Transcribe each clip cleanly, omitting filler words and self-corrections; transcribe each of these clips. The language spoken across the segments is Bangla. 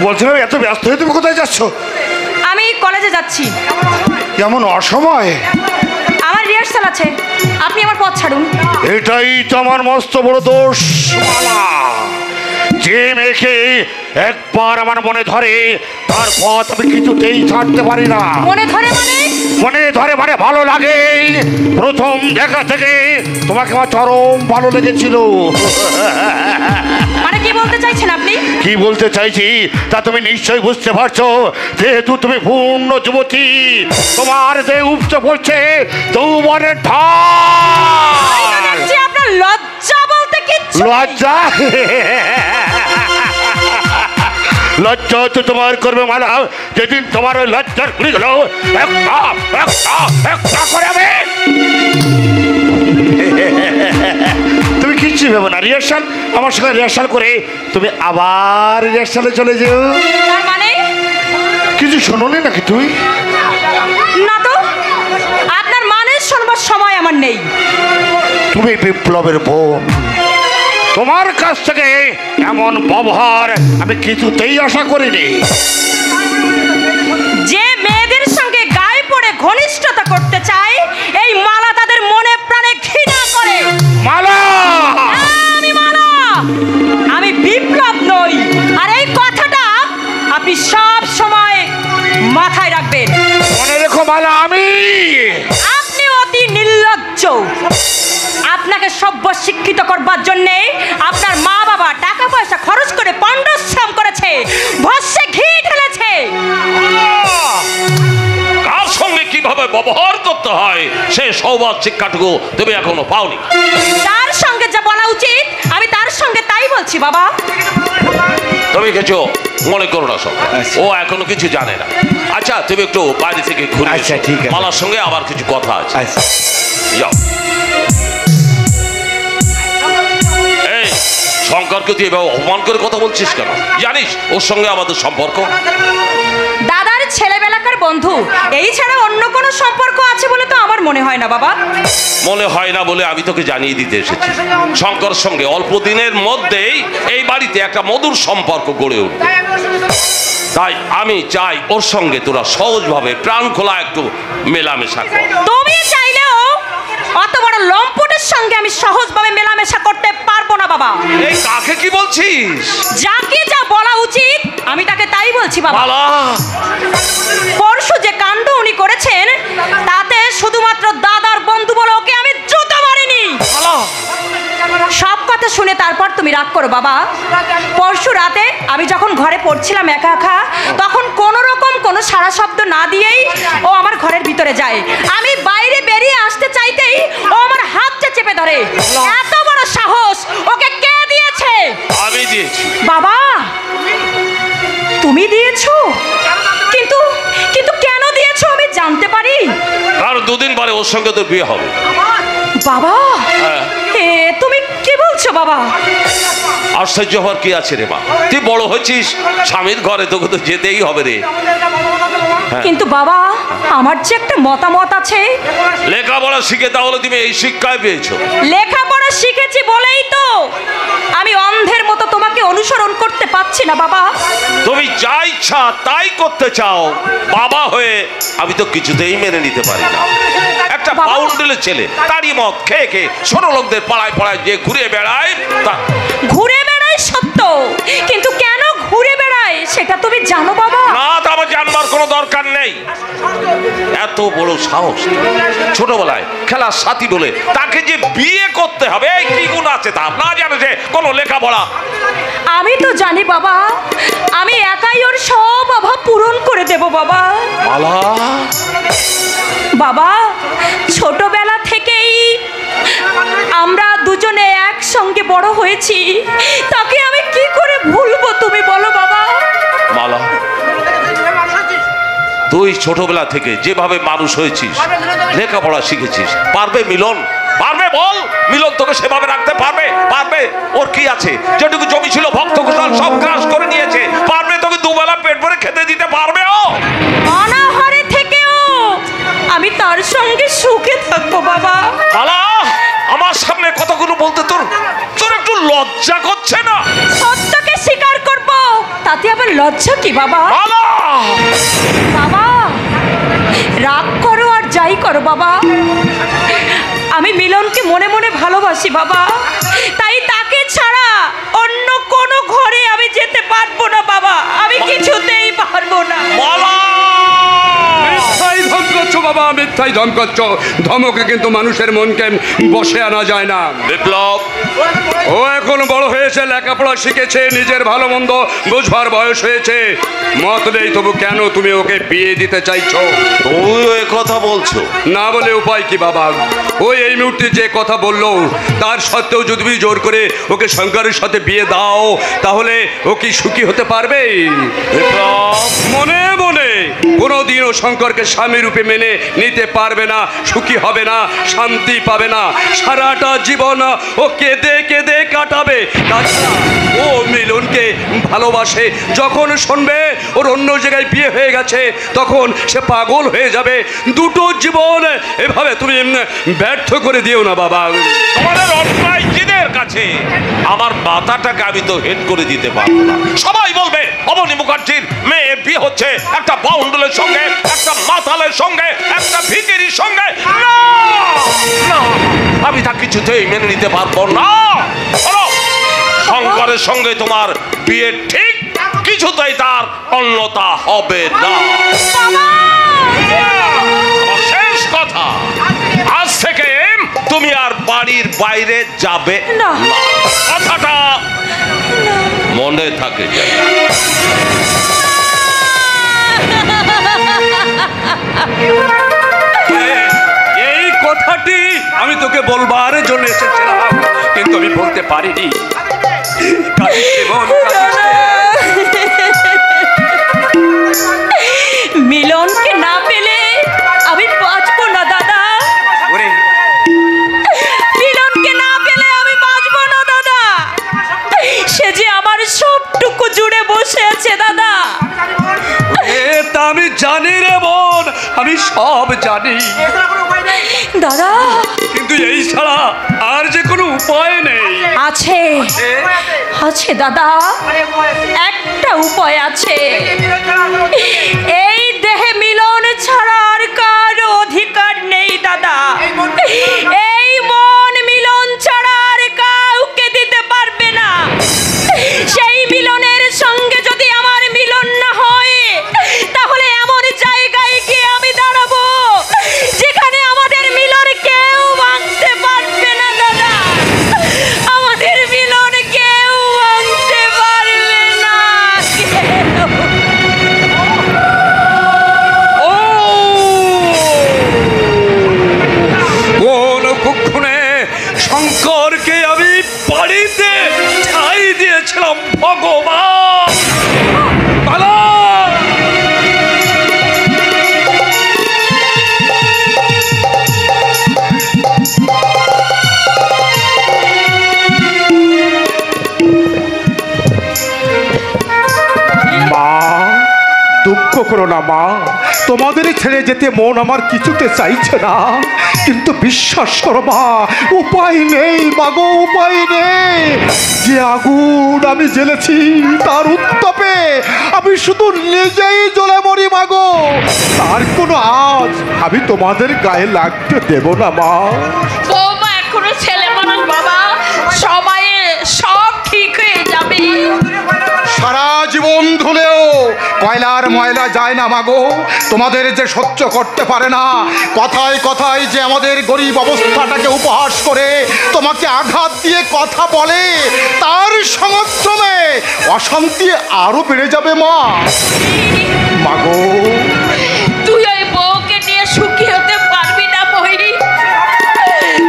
বলছিলাম এত ব্যস্ত হয়ে তুমি কোথায় যাচ্ছ? আমি কলেজে যাচ্ছি। কেমন অসময়? আমার রিহার্সাল আছে, আপনি আমার পথ ছাড়ুন। এটাই তো আমার মস্ত বড় দোষ মালা। যে মেয়েকে একবার আমার মনে ধরে তার পথ আমি কিছুতেই ছাড়তে পারি না। মনে ধরে মানে? মনে ধরে মানে ভালো লাগে। প্রথম দেখা থেকে তোমাকে আমার চরম ভালো লেগেছিল। মানে কি বলতে চাইছেন আপনি? কি বলতে চাইছি তা তুমি নিশ্চয়ই বুঝতে পারছো। যেহেতু তুমি পূর্ণ যুবতী, তোমার যে উপচে পড়ছে যৌবনের ঢাল। আপনার লজ্জা বলতে কিচ্ছু? লজ্জা? লজ্জা তো তোমার করবে মালা, যেদিন তোমার ওই লজ্জার ঘুরে গেল একটা করে আমি। তুমি কিচ্ছু ভেবো না, রিহার্সাল আমার সঙ্গে রিহার্সাল করে তুমি আবার রিহার্সালে চলে যেও। তার মানে কিছু শোনোনি নাকি তুই? না তো, আপনার মানে শুনবার সময় আমার নেই। তুমি বিপ্লবের বোন, তোমার কাছ থেকে এমন ব্যবহার আমি কিছুতেই আশা করিনি। যে মেয়েদের সঙ্গে গায়ে পড়ে ঘনিষ্ঠতা করতে চায়, এই মালা তাদের মনে প্রাণে ঘৃণা করে। মালা? আমি মালা, আমি বিপ্লব নই। আর এই কথাটা আপনি সব সময় মাথায় রাখবেন। মনে রেখো মালা, আপনি অতি নির্লজ্জ। আপনাকে সভ্য শিক্ষিত করবার জন্যে আপনার মা বাবা টাকা পয়সা খরচ করে পণ্ডশ্রম করেছে, ভস্যে ঘি ঢেলেছে। কার সঙ্গে কিভাবে ব্যবহার করতে হয় সে সৌভাগ্য শিক্ষাটুকু তুমি এখনো পাওনি। তার সঙ্গে যা বলা উচিত আমি তার সঙ্গে তাই বলছি বাবা। তুমি কিছু মনে করো না, সব ও এখনো কিছু জানে না। আচ্ছা তুমি একটু বাইরে থেকে ঘুরে আচ্ছা, ঠিক আছে। মালার সঙ্গে আবার কিছু কথা আছে। যাও। এই শঙ্করকে তুই এভাবে অপমান করে কথা বলছিস কেন? জানিস ওর সঙ্গে আমাদের সম্পর্ক? দাদার ছেলেবেলাকার বন্ধু, এই ছাড়া অন্য কোনো সম্পর্ক আছে বলে তো আমার মনে হয় না বাবা। মনে হয় না বলে আমি তোকে জানিয়ে দিতে এসেছি, শঙ্কর সঙ্গে অল্প দিনের মধ্যেই এই বাড়িতে একটা মধুর সম্পর্ক গড়ে উঠবে। তাই আমি চাই ওর সঙ্গে তোরা সহজভাবে প্রাণ খোলা একটু মেলামেশা কর। তুমি চাইলেও অত বড় লম্পটের সঙ্গে আমি সহজভাবে মেলামেশা করতে পারবো না বাবা। এই কাকে কি বলছিস? যাকে যা বলা উচিত আমি তাকে তাই বলছি বাবা। মালা, পরশু যে কাণ্ড উনি করেছেন তাতে শুধুমাত্র দাদার বন্ধু বলে ওকে আমি জুতো মারিনি। মালা, সব কথা শুনে তারপর তুমি রাগ করো বাবা। পরশু রাতে আমি যখন ঘরে পড়ছিলাম একা একা, তখন কোনো রকম কোনো সারা শব্দ না দিয়েই ও আমার ঘরের ভিতরে যায়। আমি বাইরে বেরিয়ে আসতে চাইতেই ও আমার হাতটা চেপে ধরে। এত বড় সাহস ওকে কে দিয়েছে? আমি দিয়েছি। বাবা তুমি দিয়েছো? কিন্তু কিন্তু কেন দিয়েছো আমি জানতে পারি? আর দুদিন পরে ওর সঙ্গে তোর বিয়ে হবে। বাবা হ্যাঁ। এ তুমি কি বলছো বাবা? আশ্চর্য হওয়ার কি আছে রে মা, তুই বড় হয়েছিস, স্বামীর ঘরে তোকে তো যেতেই হবে রে। কিন্তু বাবা আমার যে একটা মতামত আছে। লেখাপড়া শিখে তাহলে তুমি এই শিক্ষায় পেয়েছো? লেখাপড়া শিখেছি বলেই তো আমি অন্ধের মতো তোমাকে অনুসরণ করতে পারছি না বাবা। তুমি যা ইচ্ছা তাই করতে চাও, বাবা হয়ে আমি তো কিছুতেই মেনে নিতে পারি না। একটা বাউন্ডুলের ছেলে তারই মদ খেয়ে খেয়ে ছোট লোকদের পাড়ায় পাড়ায় যে ঘুরে বেড়ায়, ঘুরে বেড়ায় সত্য, কিন্তু কেন ঘুরে বেড়ায় সেটা তুমি জানো বাবা? না, তা আমার জানবার কোনো দরকার নেই। এত বড় সাহস, ছোটবেলায় খেলার সাথী বলে তাকে যে বিয়ে করতে হবে, এই কি গুণ আছে তার? না জানে যে কোনো লেখাপড়া? আমি তো জানি বাবা, আমি একাই ওর সব অভাব পূরণ করে দেব বাবা। মালা, বাবা ছোটবেলা থেকেই আমরা দুজনে একসঙ্গে বড় হয়েছি, তাকে আমি কি করে ভুলবো তুমি বলো বাবা? মালা, তুই ছোটবেলা থেকে যেভাবে মানুষ হয়েছিস, লেখাপড়া শিখেছিস, পারবে মিলন? পারবে বল? মিলন তোকে সেভাবে রাখতে পারবে? পারবে? ওর কি আছে? যেটুকু জমি ছিল ভক্ত কুশল সব গ্রাস করে নিয়েছে, পারবে তোকে দুবেলা পেট ভরে খেতে দিতে পারবে? ও অনাহারে থেকেও আমি তার সঙ্গে সুখে থাকবো বাবা। মালা, আমার সামনে কতগুলো বলতে তোর তোর একটু লজ্জা করছে না? সত্যকে স্বীকার করবো তা তাতে আবার লজ্জা কি বাবা? বাবা রাগ করো আর যাই করো বাবা, আমি মিলনকে মনে মনে ভালোবাসি বাবা, তাই তাকে ছাড়া অন্য কোনো ঘরে আমি যেতে পারবো না বাবা, আমি কিছুতেই পারবো না। মিথ্যাই ধম করছো বাবা, মিথ্যাই ধম করছো। ধমকে কিন্তু মানুষের মনকে বসে আনা যায় না। বিপ্লব, ও এখন বড় হয়েছে, লেখাপড়া শিখেছে, নিজের ভালো মন্দ বুঝবার বয়স হয়েছে, মত নেই তবু কেন তুমি ওকে বিয়ে দিতে চাইছো? তুইও এ কথা বলছো? না বলে উপায় কি বাবা? ওই এই মুহূর্তে যে কথা বললো তার সত্ত্বেও যদি তুমি জোর করে ওকে শঙ্করের সাথে বিয়ে দাও তাহলে ও কি সুখী হতে পারবে? বিপ্লব, মনে মনে কোনোদিনও শঙ্করকে স্বামী রূপে মেনে নিতে পারবে না, সুখী হবে না, শান্তি পাবে না, সারাটা জীবন ও কেঁদে কেঁদে কাটাবে। তাছাড়া ও মিলনকে ভালোবাসে, যখন শুনবে ওর অন্য জায়গায় বিয়ে হয়ে গেছে তখন সে পাগল হয়ে যাবে। দুটো জীবন এভাবে তুমি ব্যর্থ করে দিও না বাবা। তোমাদের অন্যায় জিদের কাছে আমার মাথাটাকে আমি তো হেড করে দিতে পারবো না। সবাই বলবে অবনী মুখার্জির মেয়ের বিয়ে হচ্ছে একটা বাউন্ডুলের সঙ্গে, একটা মাতালের সঙ্গে, একটা ভিখিরির সঙ্গে। না, না, আমি তা কিছুতেই মেনে নিতে পারবো না। বলো, শঙ্করের সঙ্গে তোমার বিয়ে ঠিক, কিছুতেই তার অন্যতা হবে না। আমার শেষ কথা, আজ থেকে তুমি আর বাড়ির বাইরে যাবে না। কথাটা মনে থাকে। এই কথাটি আমি তোকে বলবার জন্য এসেছিলাম, কিন্তু আমি বলতে পারিনি। মিলনকে না পেলে আমি বাঁচবো না দাদা, মিলনকে না পেলে আমি বাঁচবো না দাদা, সে যে আমার সবটুকু জুড়ে বসে আছে দাদা। তা আমি জানি রে বোন, আমি সব জানি দাদা, কিন্তু এই ছাড়া আর যে কোনো উপায় নেই। আছে আছে দাদা, একটা উপায় আছে। এই দেহে মিলন ছাড়া আর কারো অধিকার নেই দাদা। এই মন মিলন ছাড়া আর কাউকে দিতে পারবে না। সেই মিলনের সঙ্গে যদি আমার মিলন না হয় তাহলে এমন জায়গায় গিয়ে আমি দাঁড়াবো যেখানে আমাদের মিলন কেউ ভাঙতে পারবে না দাদা, আমাদের মিলন কেউ ভাঙতে পারবে না। ও কোন কুক্ষণে শঙ্করকে আমি বাড়িতে ঠাই দিয়েছিলাম ভগবান। পালা! মা, দুঃখ করো না মা, তোমাদের ছেড়ে যেতে মন আমার কিছুতে চাইছে না, কিন্তু বিশ্বাস করো মা, উপায় নেই মাগো, উপায় নেই। যে আগুন আমি জ্বেলেছি তার উত্তাপে আমি শুধু নিজেই জ্বলে মরি মাগো, তার কোনো আজ আমি তোমাদের গায়ে লাগতে দেব না মা। বৌমা এখনো ছেলে মানুষ বাবা, সময়ে সব ঠিক হয়ে যাবে। সারা জীবন ধুলেও কয়লার ময়লা যায় না মাগো, তোমাদের যে সহ্য করতে পারে না, কথায় কথায় যে আমাদের গরিব অবস্থাটাকে উপহাস করে তোমাকে আঘাত দিয়ে কথা বলে, তার সমর্থনে অশান্তি আরো বেড়ে যাবে মা। মাগো, তুই ওই বউকে নিয়ে সুখী হতে পারবি না বহিরি,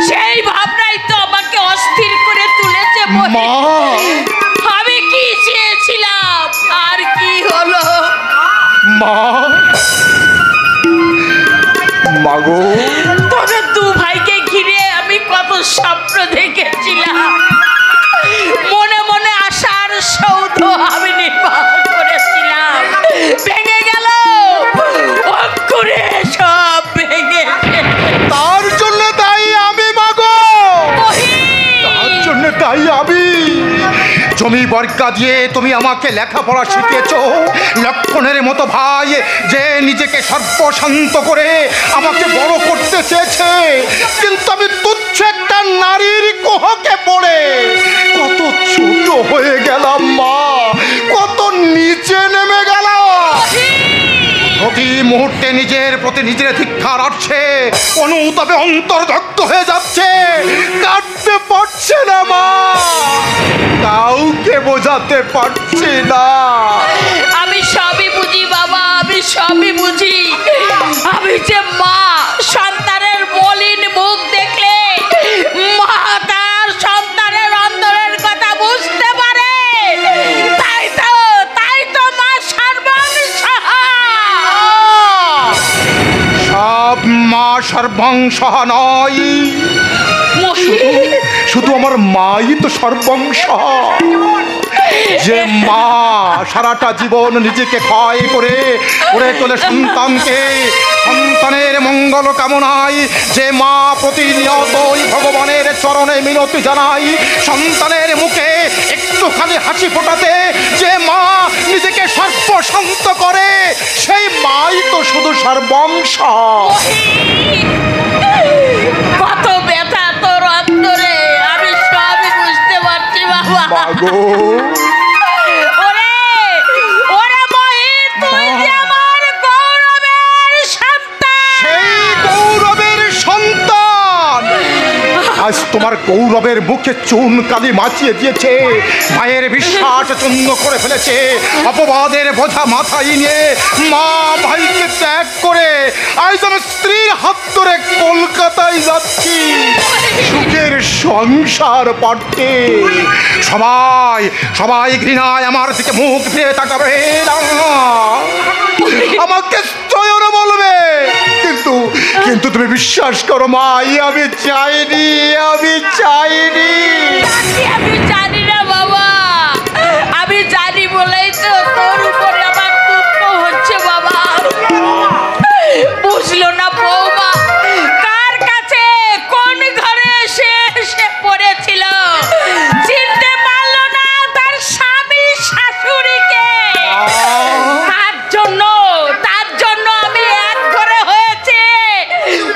সেই ভাবনাই তো আমাকে অস্থির করে তুলেছে মা। আমি কি চেয়েছিলাম আর কি হলো মা, মাগো, তোদের দু ভাইকে ঘিরে আমি কত স্বপ্ন দেখেছিলাম, মনে মনে আশার সৌধ আমি নির্মাণ করেছিলাম, ভেঙে গেল, অক্ষরে সব ভেঙে তার জন্য দায়ী আমি মাগো, তার জন্য দায়ী আমি। জমি মার্কা দিয়ে তুমি আমাকে লেখাপড়া শিখিয়েছো। লক্ষণের মতো ভাই যে নিজেকে সর্বশান্ত করে আমাকে বড় করতে চেয়েছে, কিন্তু আমি তুচ্ছ একটা নারীর কোহকে পড়ে কত ছোট হয়ে গেলাম মা, কত নিচে নেমে গেলাম। প্রতি মুহূর্তে নিজের প্রতি নিজের ধিক্কার আসছে, অনুতাপে অন্তর্দগ্ধ হয়ে যাচ্ছে, কাটতে পারছে না মা, কাউকে বোঝাতে পারছি না। আমি সবই বুঝি বাবা, আমি সবই বুঝি। আমি যে মা, সন্তানের মলিন মুখ দেখলে মা তার সন্তানের অন্তরের কথা বুঝতে পারে। তাই তো মা সর্বংসহা। সব মা সর্বংসহা নয়, শুধু আমার মাই তো সর্বংসহা। যে মা সারাটা জীবন নিজেকে ক্ষয় করে গড়ে তোলে সন্তানকে, সন্তানের মঙ্গল কামনায় যে মা প্রতিনিয়তই ভগবানের চরণে মিনতি জানায় সন্তানের মুখে একটুখানি হাসি ফোটাতে, যে মা নিজেকে সর্বশান্ত করে, সেই মাই তো শুধু সর্বংসহা। কত ব্যথা তোর অন্তরে, আমি সবই বুঝতে পারছি বাবা। ওরে মহিন, তুই যে আমার গৌরবের সন্তান। সেই গৌরবের সন্তান আজ তোমার গৌরবের মুখে চুন কালি মাচিয়ে দিয়েছে, মায়ের বিশ্বাস চূর্ণ করে ফেলেছে। অপবাদের বোঝা মাথায় নিয়ে মা ভাইকে ত্যাগ করে আজ আমি স্ত্রীর হাত ধরে কলকাতায় যাচ্ছি সুখের সংসার পাড়তে। সবাই ঘৃণায় আমার দিকে মুখ ফিরে তাকাবে, আমাকে স্তয়ন বলবে, কিন্তু তুমি বিশ্বাস করো মা, আমি চাইনি। আমি জানি না বাবা, আমি জানি বলেই তো তোর উপরে আমার দুঃখ হচ্ছে বাবা। বুঝলো না বৌমা কার কাছে কোন ঘরে এসে পড়েছিল, চিনতে পারলো না তার স্বামী শাশুড়িকে। তার জন্য আমি এক ঘরে হয়েছে,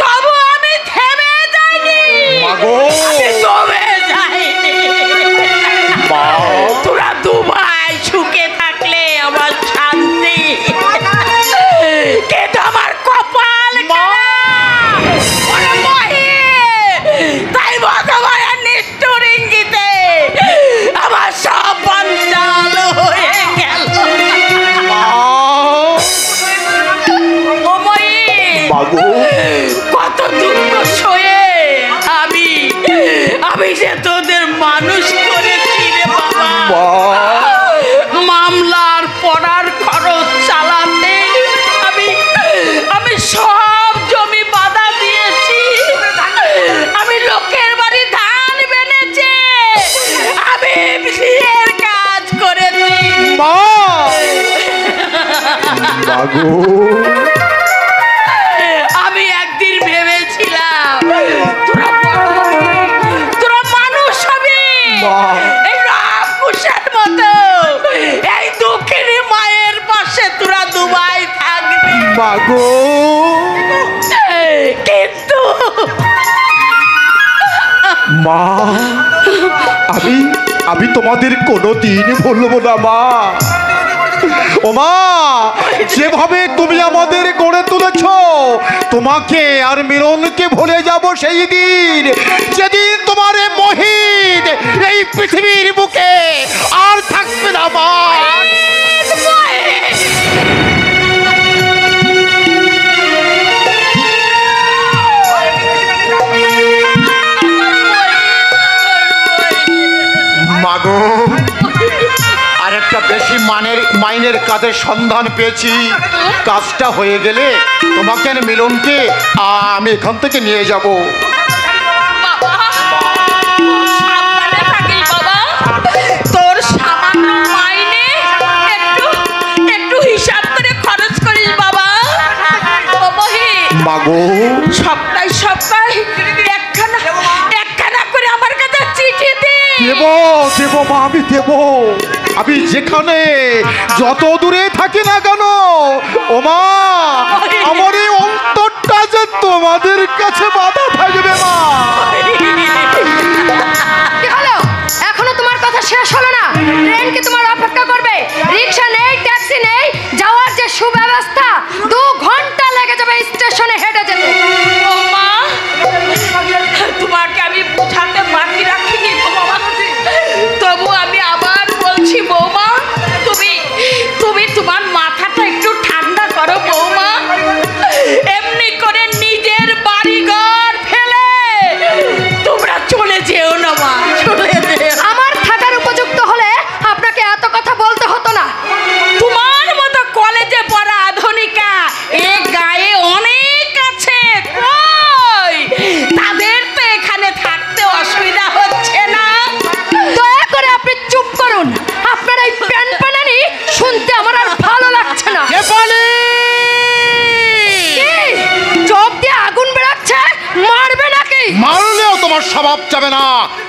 তবু আমি থেমে যাইনি। তোরা দুবাই সুখে থাকলে আমার শান্তি, কিন্তু আমার কপাল তাই ভগবানের নিষ্ঠুর ইঙ্গিতে আমার সব বঞ্চল হয়ে গেল। কত দুঃখ সয়ে আমি যে তোদের মানুষ করেছি রে বাবা। মামলার পড়ার খরচ চালাতে আমি সব জমি বাধা দিয়েছি, আমি লোকের বাড়ি ধান বেনেছি, আমি বিয়ের কাজ করেছি। আমি একদিন ভেবেছিলাম তোরা মানুষ হবে, এই রামকুশের মতো এই দুঃখিনী মায়ের পাশে তোরা দুবাই থাকবি। কিন্তু মা, আমি তোমাদের কোনোদিন ভুলবো না মা। ও মা, যেভাবে তুমি আমাদের গড়ে তুলেছ, তোমাকে আর মিলনকে ভুলে যাব সেই দিন যেদিন তোমার মহিন এই পৃথিবীর বুকে আর থাকবে না মা। মাগো, আর একটা বেশি মাইনের কাজের সন্ধান পেয়েছি। কাজটা হয়ে গেলে তোমাকে আর মিলনকে আমি এখান থেকে নিয়ে যাব। তোর সামান্য মাইনে একটু হিসাব করে খরচ করিস বাবা। মাগো, সপ্তাহে একখানা করে আমার কাছে চিঠি দে। দেবো মা, আমি দেবো। আমি যেখানে যত দূরে থাকি না কেন, ও মা, আমার এই অন্তরটা যে তোমাদের কাছে বাধা থাকবে মা। কি হলো? এখনো তোমার কথা শেষ হলো না? ট্রেন কি তোমার অপেক্ষা করবে? রিক্সা নেই, ট্যাক্সি নেই, যাওয়ার যে সুব্যবস্থা, 2 ঘন্টা লেগে যাবে স্টেশনে হেঁটে যেতে। মা, তোমাকে আমি বোঝাতে বাকি রাখিনি বাবা, তবু আমি আবার বলছি বৌমা, তুমি তোমার মাথাটা একটু ঠান্ডা করো বৌমা। এমনি করে নিজের বাড়িঘর ফেলে তোমরা চলে যেও না মা, চলে যেও। আমার থাকার উপযুক্ত হলে আপনাকে এত কথা বলতে হতো না। তোমার মতো কলেজে পড়া আধুনিকা এ গায়ে অনেক আছে, কই তাদের তো এখানে থাকতে অসুবিধা হচ্ছে না। দয়া করে আপনি চুপ করুন। আপনার এই প্যানপ্যানানি শুনতে আমার আর ভালো লাগছে না। কি? চোখ দিয়ে আগুন বেরাচ্ছে, মারবে নাকি? মারলেও তোমার স্বভাব যাবে না,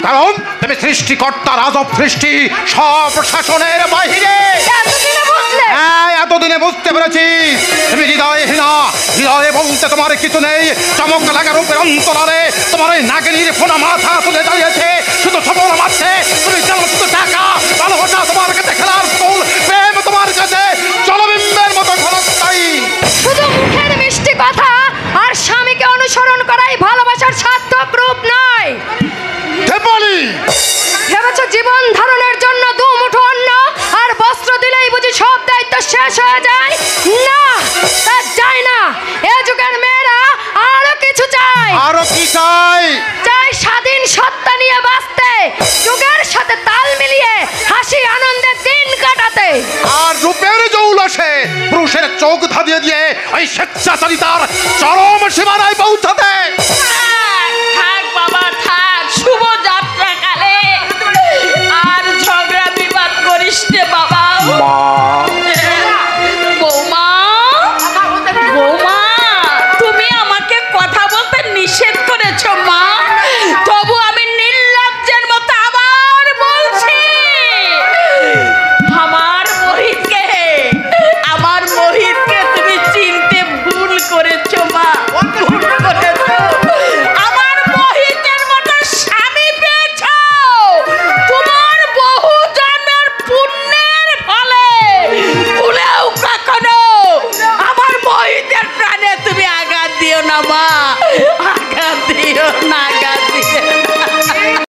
কারণ তুমি সৃষ্টিকর্তা, রাজব সৃষ্টি, সব শাসনের বাহিরে। এতদিনে বুঝলে? হ্যাঁ, এতদিনে বুঝতে পেরেছি তুমি হৃদয়হীনা। হৃদয়ে বলতে তোমার কিছু নেই। চমক লাগা রূপের অন্তরালে তোমার ওই নাগিনীর ফোনা মাথা তুলে দাঁড়িয়েছে। শুধু সফল মারছে, তুমি জানো শুধু টাকা, ভালোবাসা তোমার কাছে খেলার ফুল, প্রেম তোমার কাছে জলবিম্বের মতো ঘনস্থায়ী। শুধু মুখের মিষ্টি কথা আর স্বামীকে অনুসরণ করাই ভালোবাসার সার্থক রূপ নয়। বলি ভেবেছো জীবন ধারণের জন্য 2 মুঠো অন্ন আর বস্ত্র দিলেই বুঝি সব দায়িত্ব শেষ হয়ে যায়? না, তা যায় না। এ যুগের মেয়েরা আরো কিছু চায়। আরো কি চাই? চাই স্বাধীন সত্তা নিয়ে বাঁচতে, যুগের সাথে তাল মিলিয়ে হাসি আনন্দে দিন কাটাতে। আর রূপের জৌলসে পুরুষের চোখ ধাঁধিয়ে দিয়ে ওই স্বেচ্ছাচারিতার চরম সীমানায় পৌঁছাতে।